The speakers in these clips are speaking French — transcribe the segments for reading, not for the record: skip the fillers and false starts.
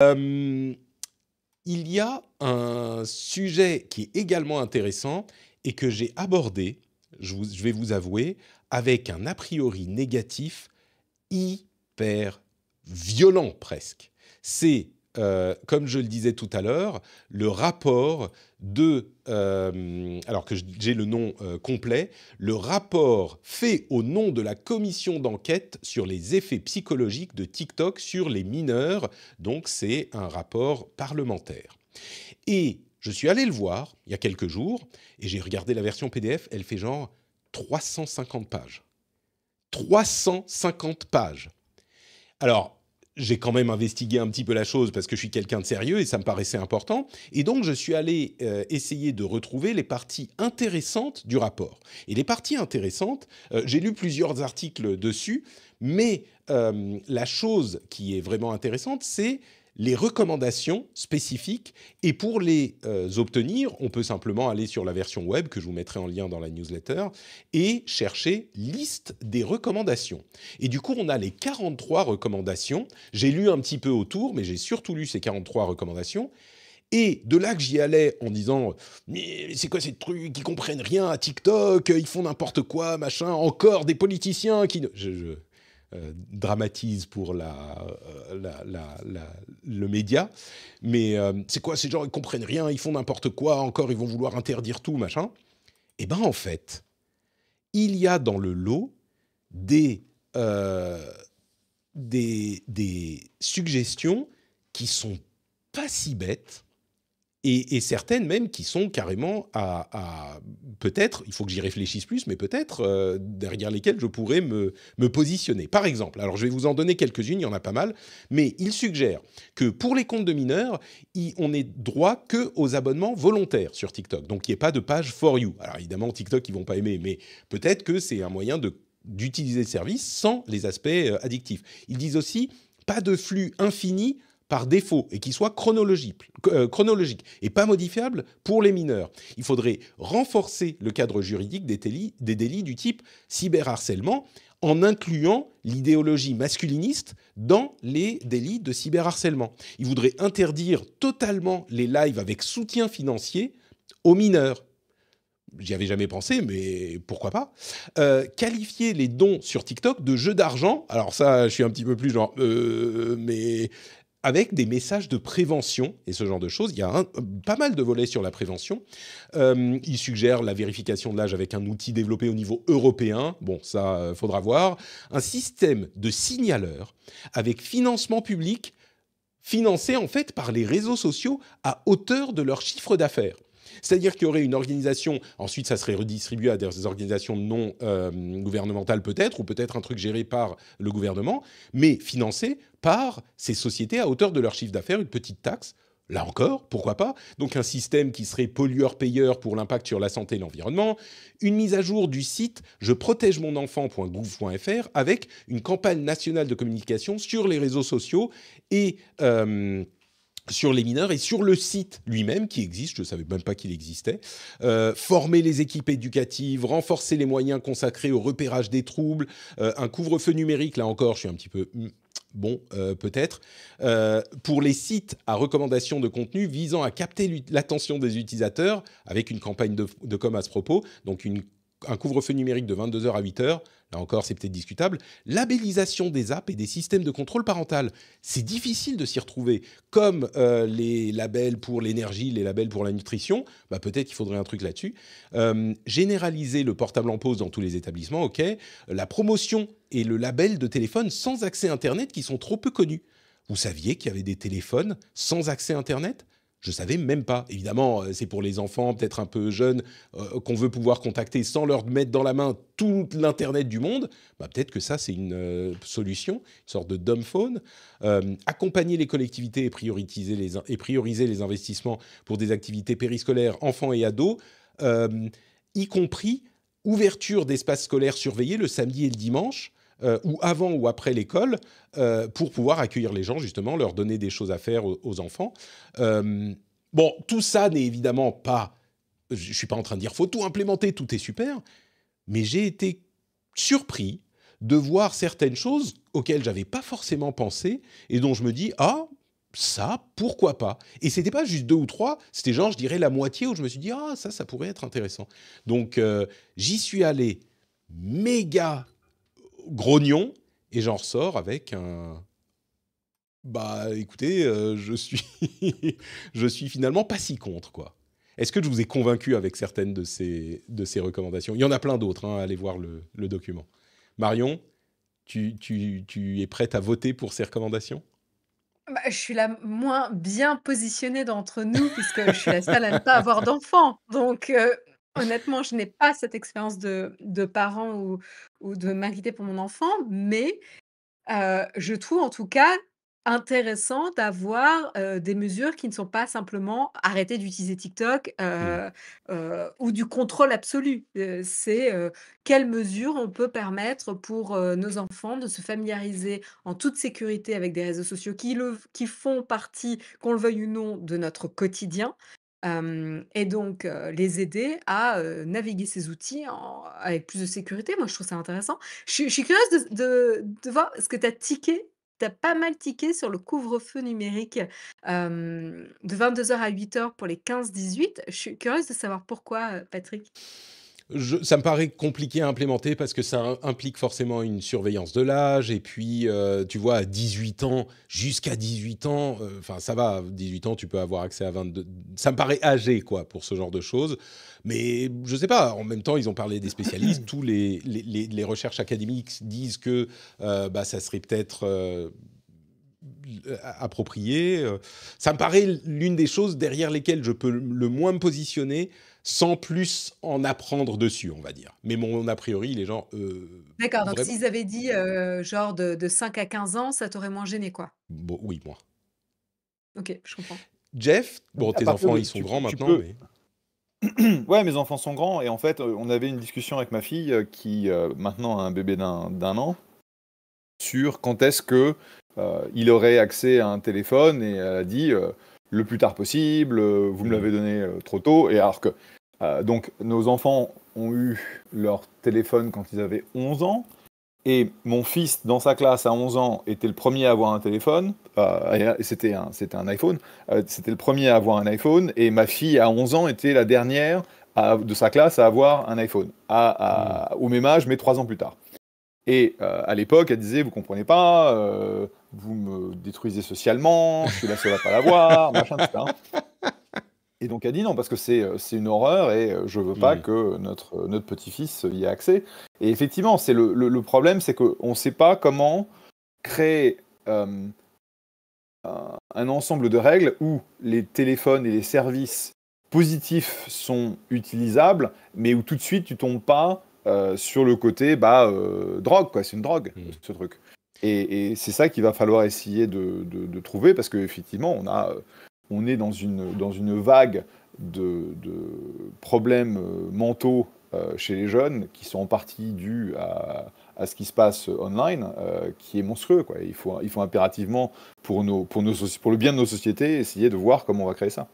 Hem, il y a un sujet qui est également intéressant et que j'ai abordé, je vais vous avouer, avec un a priori négatif hyper violent presque. C'est, comme je le disais tout à l'heure, le rapport de, alors que j'ai le nom complet, le rapport fait au nom de la commission d'enquête sur les effets psychologiques de TikTok sur les mineurs. Donc c'est un rapport parlementaire. Et je suis allé le voir il y a quelques jours et j'ai regardé la version PDF, elle fait genre 350 pages. 350 pages. Alors, j'ai quand même investigué un petit peu la chose parce que je suis quelqu'un de sérieux et ça me paraissait important. Et donc, je suis allé essayer de retrouver les parties intéressantes du rapport. Et les parties intéressantes, j'ai lu plusieurs articles dessus, mais la chose qui est vraiment intéressante, c'est les recommandations spécifiques. Et pour les obtenir, on peut simplement aller sur la version web que je vous mettrai en lien dans la newsletter et chercher liste des recommandations. Et du coup, on a les 43 recommandations. J'ai lu un petit peu autour, mais j'ai surtout lu ces 43 recommandations. Et de là que j'y allais en disant mais c'est quoi ces trucs, ils comprennent rien à TikTok, ils font n'importe quoi, machin, encore des politiciens qui dramatise pour le média, mais c'est quoi ces gens, ils comprennent rien, ils font n'importe quoi, encore ils vont vouloir interdire tout, machin. Eh ben en fait, il y a dans le lot des, euh, des suggestions qui sont pas si bêtes et certaines même qui sont carrément peut-être, il faut que j'y réfléchisse plus, mais peut-être derrière lesquelles je pourrais me positionner. Par exemple, alors je vais vous en donner quelques-unes, il y en a pas mal, mais il suggère que pour les comptes de mineurs, on n'ait droit qu'aux abonnements volontaires sur TikTok. Donc il n'y ait pas de page For You. Alors évidemment, TikTok, ils ne vont pas aimer, mais peut-être que c'est un moyen d'utiliser le service sans les aspects addictifs. Ils disent aussi pas de flux infini par défaut et qui soit chronologique et pas modifiable pour les mineurs. Il faudrait renforcer le cadre juridique des délits du type cyberharcèlement en incluant l'idéologie masculiniste dans les délits de cyberharcèlement. Il voudrait interdire totalement les lives avec soutien financier aux mineurs. J'y avais jamais pensé, mais pourquoi pas. Qualifier les dons sur TikTok de jeux d'argent. Alors ça, je suis un petit peu plus genre, mais avec des messages de prévention et ce genre de choses. Il y a pas mal de volets sur la prévention. Il suggère la vérification de l'âge avec un outil développé au niveau européen. Bon, ça, faudra voir. Un système de signaleurs avec financement public financé en fait par les réseaux sociaux à hauteur de leur chiffre d'affaires. C'est-à-dire qu'il y aurait une organisation, ensuite ça serait redistribué à des organisations non gouvernementales peut-être, ou peut-être un truc géré par le gouvernement, mais financé par ces sociétés à hauteur de leur chiffre d'affaires, une petite taxe. Là encore, pourquoi pas? Donc un système qui serait pollueur-payeur pour l'impact sur la santé et l'environnement, une mise à jour du site je protège mon enfant.gouv.fr avec une campagne nationale de communication sur les réseaux sociaux et sur les mineurs et sur le site lui-même qui existe, je ne savais même pas qu'il existait, former les équipes éducatives, renforcer les moyens consacrés au repérage des troubles, un couvre-feu numérique, là encore je suis un petit peu... Bon, peut-être. Pour les sites à recommandation de contenu visant à capter l'attention des utilisateurs, avec une campagne de com à ce propos, donc un couvre-feu numérique de 22h à 8h, là encore c'est peut-être discutable, labellisation des apps et des systèmes de contrôle parental. C'est difficile de s'y retrouver, comme les labels pour l'énergie, les labels pour la nutrition, bah, peut-être qu'il faudrait un truc là-dessus. Généraliser le portable en pause dans tous les établissements, ok. La promotion et le label de téléphones sans accès Internet qui sont trop peu connus. Vous saviez qu'il y avait des téléphones sans accès Internet ? Je savais même pas. Évidemment, c'est pour les enfants, peut-être un peu jeunes, qu'on veut pouvoir contacter sans leur mettre dans la main tout l'Internet du monde. Bah, peut-être que ça, c'est une solution, une sorte de dumb phone. Accompagner les collectivités et prioriser les investissements pour des activités périscolaires, enfants et ados, y compris ouverture d'espaces scolaires surveillés le samedi et le dimanche, ou avant ou après l'école, pour pouvoir accueillir les gens, justement, leur donner des choses à faire aux enfants. Bon, tout ça n'est évidemment pas... Je ne suis pas en train de dire faut tout implémenter, tout est super, mais j'ai été surpris de voir certaines choses auxquelles je n'avais pas forcément pensé et dont je me dis « Ah, ça, pourquoi pas? Et c'était pas juste deux ou trois, c'était genre, je dirais, la moitié où je me suis dit, ah, ça pourrait être intéressant. Donc, j'y suis allé méga grognon et j'en ressors avec un. Bah, écoutez, je suis finalement pas si contre, quoi. Est-ce que je vous ai convaincu avec certaines de ces recommandations? Il y en a plein d'autres, hein, allez voir le document. Marion, tu es prête à voter pour ces recommandations? Bah, je suis la moins bien positionnée d'entre nous puisque je suis la seule à ne pas avoir d'enfant. Donc, honnêtement, je n'ai pas cette expérience de parent ou de m'inquiéter pour mon enfant, mais je trouve en tout cas intéressant d'avoir, des mesures qui ne sont pas simplement arrêter d'utiliser TikTok, Mmh, ou du contrôle absolu. Quelles mesures on peut permettre pour, nos enfants de se familiariser en toute sécurité avec des réseaux sociaux qui font partie, qu'on le veuille ou non, de notre quotidien, et donc les aider à, naviguer ces outils avec plus de sécurité. Moi, je trouve ça intéressant. Je suis curieuse de voir parce que tu as tiqué, tu as pas mal tiqué sur le couvre-feu numérique, de 22 heures à 8 heures pour les 15-18. Je suis curieuse de savoir pourquoi, Patrick? Ça me paraît compliqué à implémenter parce que ça implique forcément une surveillance de l'âge. Et puis, tu vois, à 18 ans, jusqu'à 18 ans, enfin, ça va, 18 ans, tu peux avoir accès à 22. Ça me paraît âgé, quoi, pour ce genre de choses. Mais je sais pas, en même temps, ils ont parlé des spécialistes. Tous les recherches académiques disent que bah, ça serait peut-être approprié. Ça me paraît l'une des choses derrière lesquelles je peux le moins me positionner sans plus en apprendre dessus, on va dire. Mais mon a priori, les gens, D'accord, donc vraiment, s'ils avaient dit, genre de 5 à 15 ans, ça t'aurait moins gêné, quoi? bon, oui, moi. OK, je comprends. Jeff, Donc bon, à tes partir enfants, de ils sont tu grands tu maintenant, peux mais ouais, mes enfants sont grands et en fait, on avait une discussion avec ma fille, qui, maintenant a un bébé d'un an, sur quand est-ce que, il aurait accès à un téléphone et elle a dit, «Le plus tard possible, vous me hmm, l'avez donné, trop tôt» et alors que, donc nos enfants ont eu leur téléphone quand ils avaient 11 ans et mon fils, dans sa classe, à 11 ans, était le premier à avoir un téléphone, et c'était un iPhone, c'était le premier à avoir un iPhone et ma fille, à 11 ans, était la dernière de sa classe à avoir un iPhone, hmm. au même âge, mais 3 ans plus tard. Et à l'époque, elle disait, vous comprenez pas, vous me détruisez socialement, je suis la seule à pas l'avoir, machin, etc. Et donc elle dit non, parce que c'est une horreur et je veux pas Hmm. que notre petit-fils y ait accès. Et effectivement, c'est le problème, c'est qu'on ne sait pas comment créer un ensemble de règles où les téléphones et les services positifs sont utilisables, mais où tout de suite tu tombes pas sur le côté drogue, quoi. C'est une drogue, Hmm. ce truc. Et c'est ça qu'il va falloir essayer de trouver, parce qu'effectivement, on est dans une vague de problèmes mentaux chez les jeunes qui sont en partie dus à ce qui se passe online, qui est monstrueux, quoi. Il faut impérativement, pour le bien de nos sociétés, essayer de voir comment on va créer ça.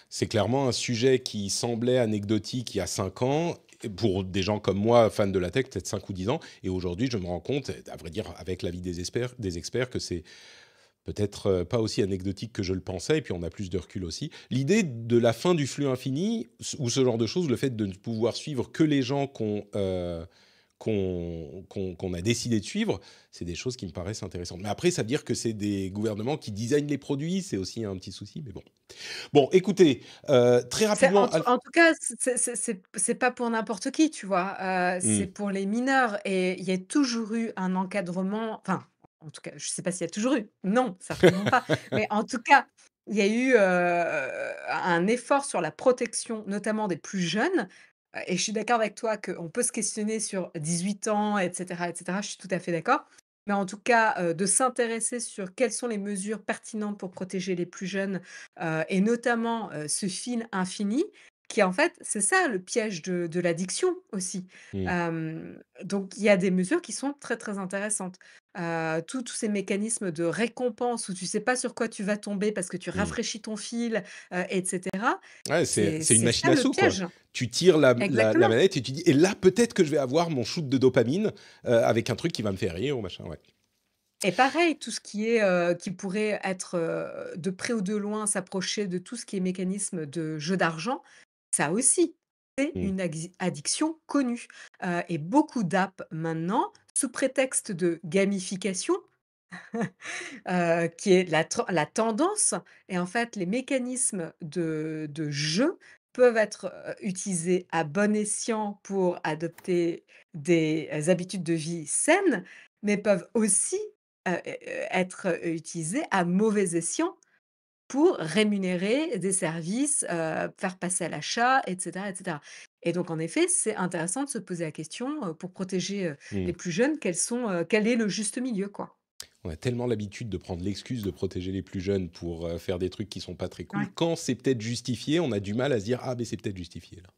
C'est clairement un sujet qui semblait anecdotique il y a 5 ans, pour des gens comme moi, fans de la tech, peut-être 5 ou 10 ans. Et aujourd'hui, je me rends compte, à vrai dire, avec l'avis des experts, que c'est peut-être pas aussi anecdotique que je le pensais, et puis on a plus de recul aussi. L'idée de la fin du flux infini, ou ce genre de choses, le fait de ne pouvoir suivre que les gens qu'on a décidé de suivre, c'est des choses qui me paraissent intéressantes. Mais après, ça veut dire que c'est des gouvernements qui designent les produits, c'est aussi un petit souci, mais bon. Bon, écoutez, très C'est rapidement... en tout cas, c'est pas pour n'importe qui, tu vois? C'est Hmm, pour les mineurs et il y a toujours eu un encadrement, enfin, en tout cas, je sais pas s'il y a toujours eu, non, certainement pas. Mais en tout cas, il y a eu, un effort sur la protection, notamment des plus jeunes, et je suis d'accord avec toi qu'on peut se questionner sur 18 ans et cetera, je suis tout à fait d'accord. Mais en tout cas, de s'intéresser sur quelles sont les mesures pertinentes pour protéger les plus jeunes, et notamment, ce fil infini qui en fait, c'est ça le piège de l'addiction aussi. hmm, Donc il y a des mesures qui sont très, très intéressantes. Tous ces mécanismes de récompense où tu sais pas sur quoi tu vas tomber parce que tu hmm. rafraîchis ton fil, et cetera. Ouais, C'est c'est une c'est machine ça à le sous, quoi. piège. Tu tires la Exactement. manette et tu dis, et là, peut-être que je vais avoir mon shoot de dopamine avec un truc qui va me faire rire ou machin, ouais. Et pareil, tout ce qui pourrait être, de près ou de loin, s'approcher de tout ce qui est mécanisme de jeu d'argent, ça aussi, c'est Mmh. une addiction connue. Et beaucoup d'apps maintenant, sous prétexte de gamification, qui est la tendance et en fait, les mécanismes de jeu peuvent être, utilisés à bon escient pour adopter des habitudes de vie saines, mais peuvent aussi, être, utilisés à mauvais escient pour rémunérer des services, faire passer à l'achat et cetera et cetera. Et donc en effet, c'est intéressant de se poser la question, pour protéger, les Mmh. plus jeunes, quel est le juste milieu, quoi? On a tellement l'habitude de prendre l'excuse de protéger les plus jeunes pour faire des trucs qui sont pas très cool. Ouais. Quand c'est peut-être justifié, on a du mal à se dire ah mais c'est peut-être justifié là.